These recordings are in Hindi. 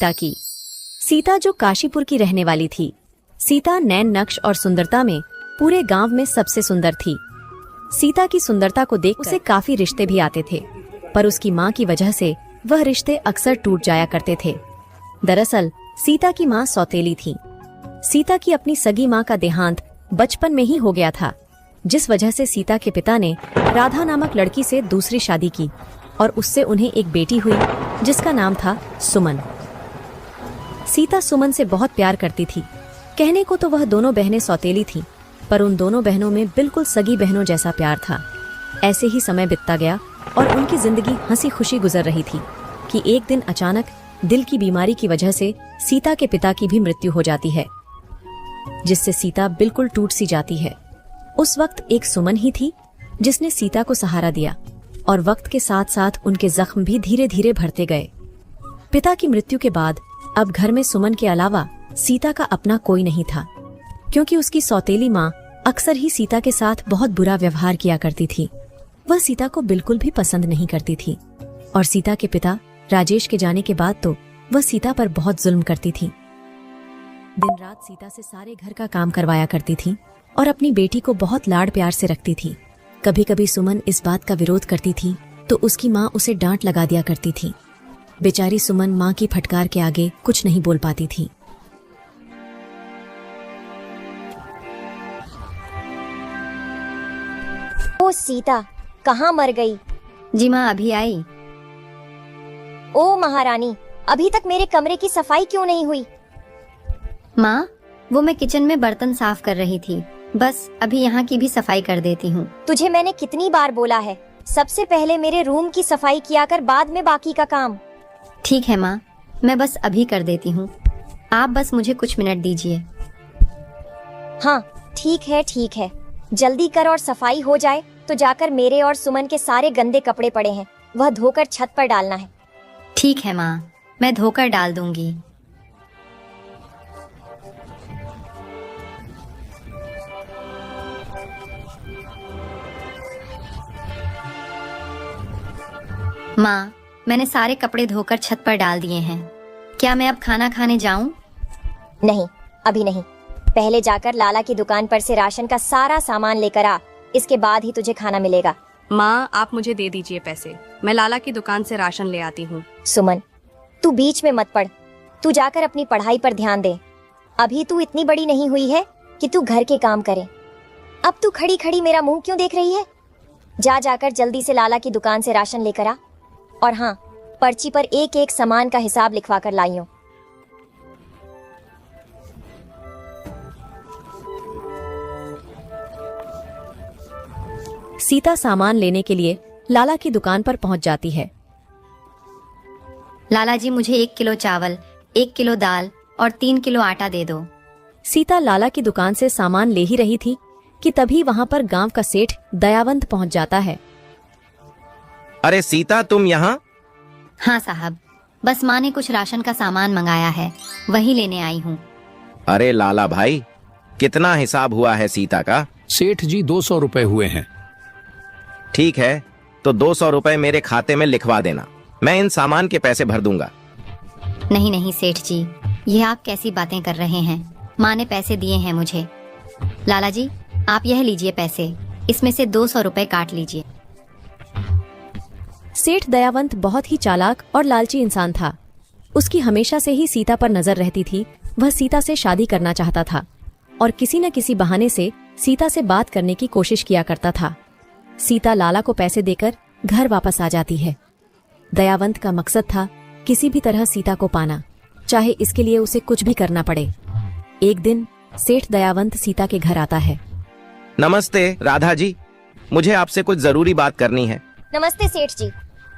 सीता की। सीता जो काशीपुर की रहने वाली थी। सीता नैन नक्श और सुंदरता में पूरे गांव में सबसे सुंदर थी। सीता की सुंदरता को देख उसे काफी रिश्ते भी आते थे, पर उसकी माँ की वजह से वह रिश्ते अक्सर टूट जाया करते थे। दरअसल सीता की माँ सौतेली थी। सीता की अपनी सगी माँ का देहांत बचपन में ही हो गया था, जिस वजह से सीता के पिता ने राधा नामक लड़की से दूसरी शादी की और उससे उन्हें एक बेटी हुई जिसका नाम था सुमन। सीता सुमन से बहुत प्यार करती थी। कहने को तो वह दोनों बहनें सौतेली थीं, पर उन दोनों बहनों में बिल्कुल सगी बहनों जैसा प्यार था। ऐसे ही समय बीतता गया और उनकी जिंदगी हंसी खुशी गुजर रही थी कि एक दिन अचानक दिल की बीमारी की वजह से सीता के पिता की भी मृत्यु हो जाती है, जिससे सीता बिल्कुल टूट सी जाती है। उस वक्त एक सुमन ही थी जिसने सीता को सहारा दिया और वक्त के साथ साथ उनके जख्म भी धीरे धीरे भरते गए। पिता की मृत्यु के बाद अब घर में सुमन के अलावा सीता का अपना कोई नहीं था, क्योंकि उसकी सौतेली माँ अक्सर ही सीता के साथ बहुत बुरा व्यवहार किया करती थी। वह सीता को बिल्कुल भी पसंद नहीं करती थी और सीता के पिता राजेश के जाने के बाद तो वह सीता पर बहुत जुल्म करती थी। दिन रात सीता से सारे घर का काम करवाया करती थी और अपनी बेटी को बहुत लाड प्यार से रखती थी। कभी कभी सुमन इस बात का विरोध करती थी तो उसकी माँ उसे डांट लगा दिया करती थी। बेचारी सुमन माँ की फटकार के आगे कुछ नहीं बोल पाती थी। ओ सीता, कहाँ मर गई? जी माँ, अभी आई। ओ महारानी, अभी तक मेरे कमरे की सफाई क्यों नहीं हुई? माँ, वो मैं किचन में बर्तन साफ कर रही थी, बस अभी यहाँ की भी सफाई कर देती हूँ। तुझे मैंने कितनी बार बोला है, सबसे पहले मेरे रूम की सफाई किया कर, बाद में बाकी का काम। ठीक है माँ, मैं बस अभी कर देती हूँ, आप बस मुझे कुछ मिनट दीजिए। हाँ ठीक है, जल्दी कर और सफाई हो जाए तो जाकर मेरे और सुमन के सारे गंदे कपड़े पड़े हैं, वह धोकर छत पर डालना है। ठीक है माँ, मैं धोकर डाल दूंगी। माँ, मैंने सारे कपड़े धोकर छत पर डाल दिए हैं। क्या मैं अब खाना खाने जाऊं? नहीं, अभी नहीं। पहले जाकर लाला की दुकान पर से राशन का सारा सामान लेकर आ, इसके बाद ही तुझे खाना मिलेगा। माँ, आप मुझे दे दीजिए पैसे, मैं लाला की दुकान से राशन ले आती हूँ। सुमन, तू बीच में मत पड़, तू जाकर अपनी पढ़ाई पर ध्यान दे। अभी तू इतनी बड़ी नहीं हुई है कि तू घर के काम करे। अब तू खड़ी खड़ी मेरा मुंह क्यों देख रही है? जाकर जल्दी से लाला की दुकान से राशन लेकर आ, और हाँ, पर्ची पर एक एक सामान का हिसाब लिखवा कर लाइयो। सीता सामान लेने के लिए लाला की दुकान पर पहुंच जाती है। लाला जी, मुझे 1 किलो चावल, 1 किलो दाल और 3 किलो आटा दे दो। सीता लाला की दुकान से सामान ले ही रही थी कि तभी वहां पर गांव का सेठ दयावंत पहुंच जाता है। अरे सीता, तुम यहाँ? हाँ साहब, बस माँ ने कुछ राशन का सामान मंगाया है, वही लेने आई हूँ। अरे लाला भाई, कितना हिसाब हुआ है सीता का? सेठ जी 200 रुपए हुए हैं। ठीक है, तो 200 रुपए मेरे खाते में लिखवा देना, मैं इन सामान के पैसे भर दूंगा। नहीं नहीं सेठ जी, ये आप कैसी बातें कर रहे हैं? माँ ने पैसे दिए हैं मुझे। लाला जी, आप यह लीजिए पैसे, इसमें से 200 रुपए काट लीजिए। सेठ दयावंत बहुत ही चालाक और लालची इंसान था। उसकी हमेशा से ही सीता पर नजर रहती थी। वह सीता से शादी करना चाहता था और किसी न किसी बहाने से सीता से बात करने की कोशिश किया करता था। सीता लाला को पैसे देकर घर वापस आ जाती है। दयावंत का मकसद था किसी भी तरह सीता को पाना, चाहे इसके लिए उसे कुछ भी करना पड़े। एक दिन सेठ दयावंत सीता के घर आता है। नमस्ते राधा जी, मुझे आपसे कुछ जरूरी बात करनी है। नमस्ते सेठ जी,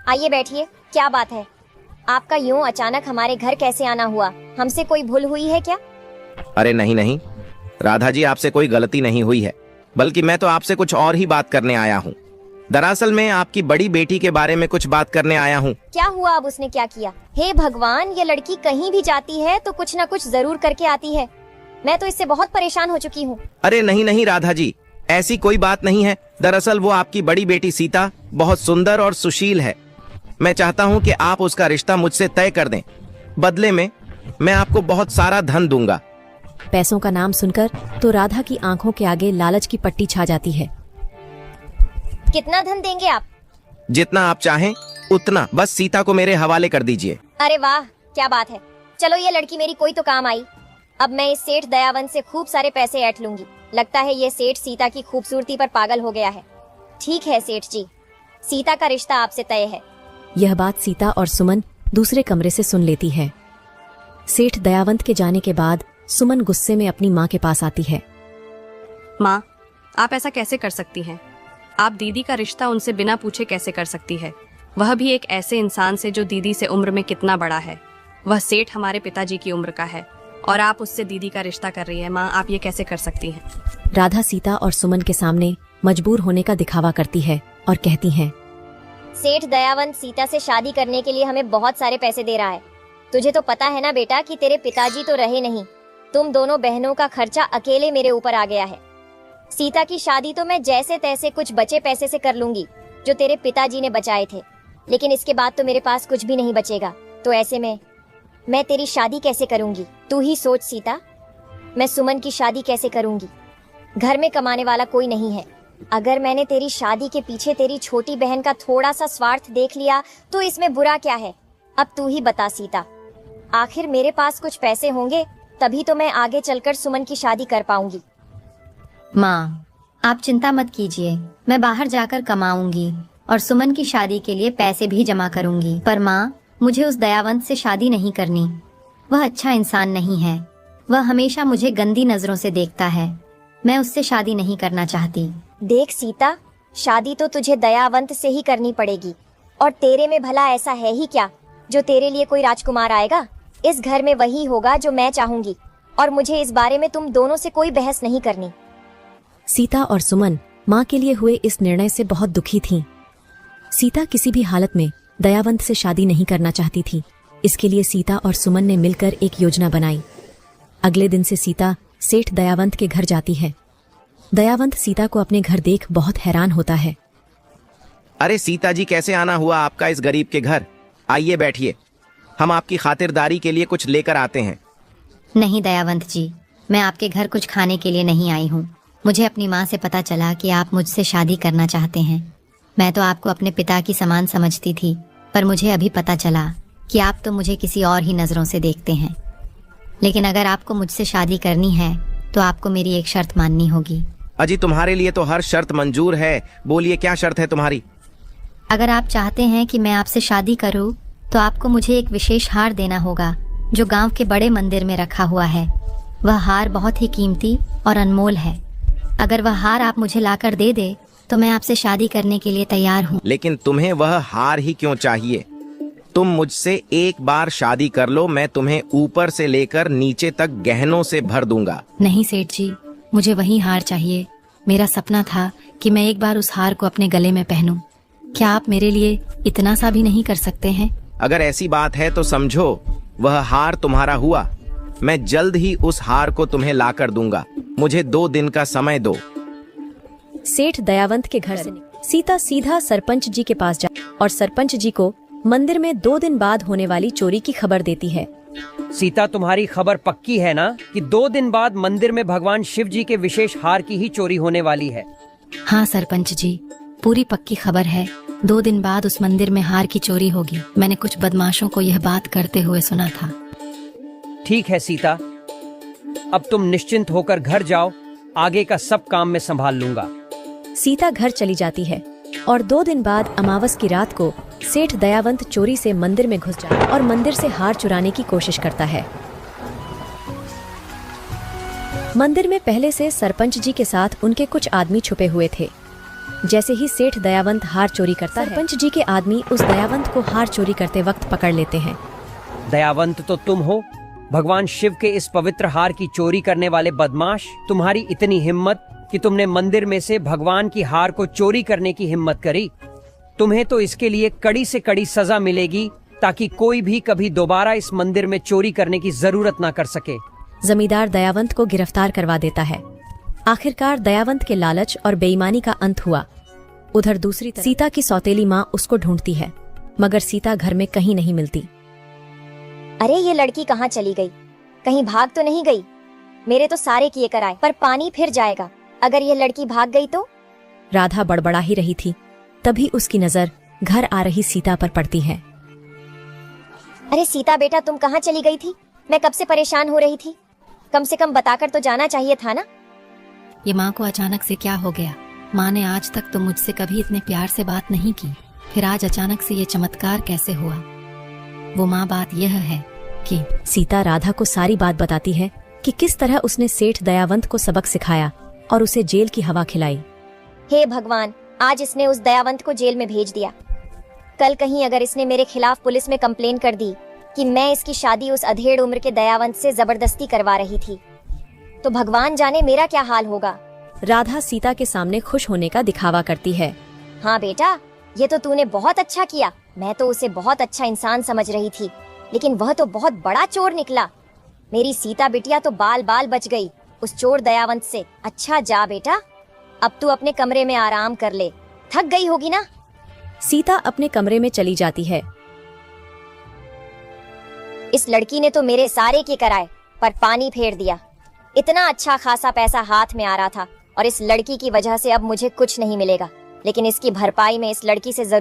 आइए बैठिए। क्या बात है? आपका यूं अचानक हमारे घर कैसे आना हुआ? हमसे कोई भूल हुई है क्या? अरे नहीं राधा जी, आपसे कोई गलती नहीं हुई है, बल्कि मैं तो आपसे कुछ और ही बात करने आया हूँ। दरअसल मैं आपकी बड़ी बेटी के बारे में कुछ बात करने आया हूँ। क्या हुआ? अब उसने क्या किया? हे भगवान, ये लड़की कहीं भी जाती है तो कुछ न कुछ जरूर करके आती है। मैं तो इससे बहुत परेशान हो चुकी हूँ। अरे नहीं राधा जी, ऐसी कोई बात नहीं है। दरअसल वो आपकी बड़ी बेटी सीता बहुत सुंदर और सुशील है। मैं चाहता हूँ कि आप उसका रिश्ता मुझसे तय कर दें। बदले में मैं आपको बहुत सारा धन दूंगा। पैसों का नाम सुनकर तो राधा की आंखों के आगे लालच की पट्टी छा जाती है। कितना धन देंगे आप? जितना आप चाहें उतना, बस सीता को मेरे हवाले कर दीजिए। अरे वाह, क्या बात है। चलो, ये लड़की मेरी कोई तो काम आई। अब मैं इस सेठ दयावंत से खूब सारे पैसे ऐंठ लूंगी। लगता है ये सेठ सीता की खूबसूरती पर पागल हो गया है। ठीक है सेठ जी, सीता का रिश्ता आपसे तय है। यह बात सीता और सुमन दूसरे कमरे से सुन लेती है। सेठ दयावंत के जाने के बाद सुमन गुस्से में अपनी माँ के पास आती है। माँ, आप ऐसा कैसे कर सकती हैं? आप दीदी का रिश्ता उनसे बिना पूछे कैसे कर सकती है? वह भी एक ऐसे इंसान से जो दीदी से उम्र में कितना बड़ा है। वह सेठ हमारे पिताजी की उम्र का है और आप उससे दीदी का रिश्ता कर रही है। माँ, आप ये कैसे कर सकती हैं? राधा सीता और सुमन के सामने मजबूर होने का दिखावा करती है और कहती है, सेठ दयावंत सीता से शादी करने के लिए हमें बहुत सारे पैसे दे रहा है। तुझे तो पता है ना बेटा कि तेरे पिताजी तो रहे नहीं, तुम दोनों बहनों का खर्चा अकेले मेरे ऊपर आ गया है। सीता की शादी तो मैं जैसे तैसे कुछ बचे पैसे से कर लूंगी जो तेरे पिताजी ने बचाए थे, लेकिन इसके बाद तो मेरे पास कुछ भी नहीं बचेगा। तो ऐसे में मैं तेरी शादी कैसे करूंगी? तू ही सोच सीता, मैं सुमन की शादी कैसे करूंगी? घर में कमाने वाला कोई नहीं है। अगर मैंने तेरी शादी के पीछे तेरी छोटी बहन का थोड़ा सा स्वार्थ देख लिया तो इसमें बुरा क्या है? अब तू ही बता सीता, आखिर मेरे पास कुछ पैसे होंगे तभी तो मैं आगे चलकर सुमन की शादी कर पाऊंगी। माँ, आप चिंता मत कीजिए, मैं बाहर जाकर कमाऊंगी और सुमन की शादी के लिए पैसे भी जमा करूंगी। पर माँ, मुझे उस दयावंत से शादी नहीं करनी। वह अच्छा इंसान नहीं है। वह हमेशा मुझे गंदी नजरों से देखता है। मैं उससे शादी नहीं करना चाहती। देख सीता, शादी तो तुझे दयावंत से ही करनी पड़ेगी। और तेरे में भला ऐसा है ही क्या जो तेरे लिए कोई राजकुमार आएगा? इस घर में वही होगा जो मैं चाहूंगी और मुझे इस बारे में तुम दोनों से कोई बहस नहीं करनी। सीता और सुमन माँ के लिए हुए इस निर्णय से बहुत दुखी थीं। सीता किसी भी हालत में दयावंत से शादी नहीं करना चाहती थी। इसके लिए सीता और सुमन ने मिलकर एक योजना बनाई। अगले दिन से सीता सेठ दयावंत के घर जाती है। दयावंत सीता को अपने घर देख बहुत हैरान होता है। अरे सीता जी, कैसे आना हुआ आपका इस गरीब के घर? आइए बैठिए, हम आपकी खातिरदारी के लिए कुछ लेकर आते हैं। नहीं दयावंत जी, मैं आपके घर कुछ खाने के लिए नहीं आई हूँ। मुझे अपनी माँ से पता चला कि आप मुझसे शादी करना चाहते हैं। मैं तो आपको अपने पिता की समान समझती थी, पर मुझे अभी पता चला कि आप तो मुझे किसी और ही नज़रों से देखते हैं। लेकिन अगर आपको मुझसे शादी करनी है तो आपको मेरी एक शर्त माननी होगी। अजी, तुम्हारे लिए तो हर शर्त मंजूर है। बोलिए, क्या शर्त है तुम्हारी? अगर आप चाहते हैं कि मैं आपसे शादी करूं, तो आपको मुझे एक विशेष हार देना होगा जो गांव के बड़े मंदिर में रखा हुआ है। वह हार बहुत ही कीमती और अनमोल है। अगर वह हार आप मुझे लाकर दे दे तो मैं आपसे शादी करने के लिए तैयार हूँ। लेकिन तुम्हें वह हार ही क्यों चाहिए? तुम मुझसे एक बार शादी कर लो, मैं तुम्हें ऊपर से लेकर नीचे तक गहनों से भर दूंगा। नहीं सेठ जी, मुझे वही हार चाहिए। मेरा सपना था कि मैं एक बार उस हार को अपने गले में पहनूं। क्या आप मेरे लिए इतना सा भी नहीं कर सकते हैं? अगर ऐसी बात है तो समझो वह हार तुम्हारा हुआ। मैं जल्द ही उस हार को तुम्हें लाकर दूंगा। मुझे 2 दिन का समय दो। सेठ दयावंत के घर से सीता सीधा सरपंच जी के पास जाती और सरपंच जी को मंदिर में 2 दिन बाद होने वाली चोरी की खबर देती है। सीता, तुम्हारी खबर पक्की है ना कि 2 दिन बाद मंदिर में भगवान शिव जी के विशेष हार की ही चोरी होने वाली है? हाँ सरपंच जी, पूरी पक्की खबर है। 2 दिन बाद उस मंदिर में हार की चोरी होगी। मैंने कुछ बदमाशों को यह बात करते हुए सुना था। ठीक है सीता, अब तुम निश्चिंत होकर घर जाओ। आगे का सब काम मैं संभाल लूंगा। सीता घर चली जाती है और 2 दिन बाद अमावस की रात को सेठ दयावंत चोरी से मंदिर में घुस जाता और मंदिर से हार चुराने की कोशिश करता है। मंदिर में पहले से सरपंच जी के साथ उनके कुछ आदमी छुपे हुए थे। जैसे ही सेठ दयावंत हार चोरी करता है, सरपंच जी के आदमी उस दयावंत को हार चोरी करते वक्त पकड़ लेते हैं। दयावंत तो तुम हो, भगवान शिव के इस पवित्र हार की चोरी करने वाले बदमाश। तुम्हारी इतनी हिम्मत कि तुमने मंदिर में से भगवान की हार को चोरी करने की हिम्मत करी। तुम्हें तो इसके लिए कड़ी से कड़ी सजा मिलेगी, ताकि कोई भी कभी दोबारा इस मंदिर में चोरी करने की जरूरत ना कर सके। जमींदार दयावंत को गिरफ्तार करवा देता है। आखिरकार दयावंत के लालच और बेईमानी का अंत हुआ। उधर दूसरी तरफ सीता की सौतेली माँ उसको ढूंढती है, मगर सीता घर में कहीं नहीं मिलती। अरे ये लड़की कहाँ चली गई? कहीं भाग तो नहीं गई? मेरे तो सारे किए कराए पर पानी फिर जाएगा। अगर ये लड़की भाग गई तो? राधा बड़बड़ा ही रही थी। तभी उसकी नजर घर आ रही सीता पर पड़ती है। अरे सीता बेटा, तुम कहाँ चली गई थी? मैं कब से परेशान हो रही थी। कम से कम बताकर तो जाना चाहिए था ना। ये माँ को अचानक से क्या हो गया? माँ ने आज तक तो मुझसे कभी इतने प्यार से बात नहीं की, फिर आज अचानक से ये चमत्कार कैसे हुआ? वो माँ, बात यह है कि सीता राधा को सारी बात बताती है कि किस तरह उसने सेठ दयावंत को सबक सिखाया और उसे जेल की हवा खिलाई। हे भगवान, आज इसने उस दयावंत को जेल में भेज दिया। कल कहीं अगर इसने मेरे खिलाफ पुलिस में कंप्लेन कर दी कि मैं इसकी शादी उस अधेड़ उम्र के दयावंत से जबरदस्ती करवा रही थी, तो भगवान जाने मेरा क्या हाल होगा। राधा सीता के सामने खुश होने का दिखावा करती है। हाँ बेटा, ये तो तूने बहुत अच्छा किया। मैं तो उसे बहुत अच्छा इंसान समझ रही थी, लेकिन वह तो बहुत बड़ा चोर निकला। मेरी सीता बिटिया तो बाल बाल बच गई उस चोर दयावंत से। अच्छा जा बेटा, अब तू अपने कमरे में आराम कर ले, थक गई होगी ना। सीता अपने कमरे में चली जाती है। इस लड़की ने तो मेरे सारे के कराए पर पानी फेर दिया। इतना अच्छा खासा पैसा हाथ में आ रहा था और इस लड़की की वजह से अब मुझे कुछ नहीं मिलेगा, लेकिन इसकी भरपाई में इस लड़की से जरूर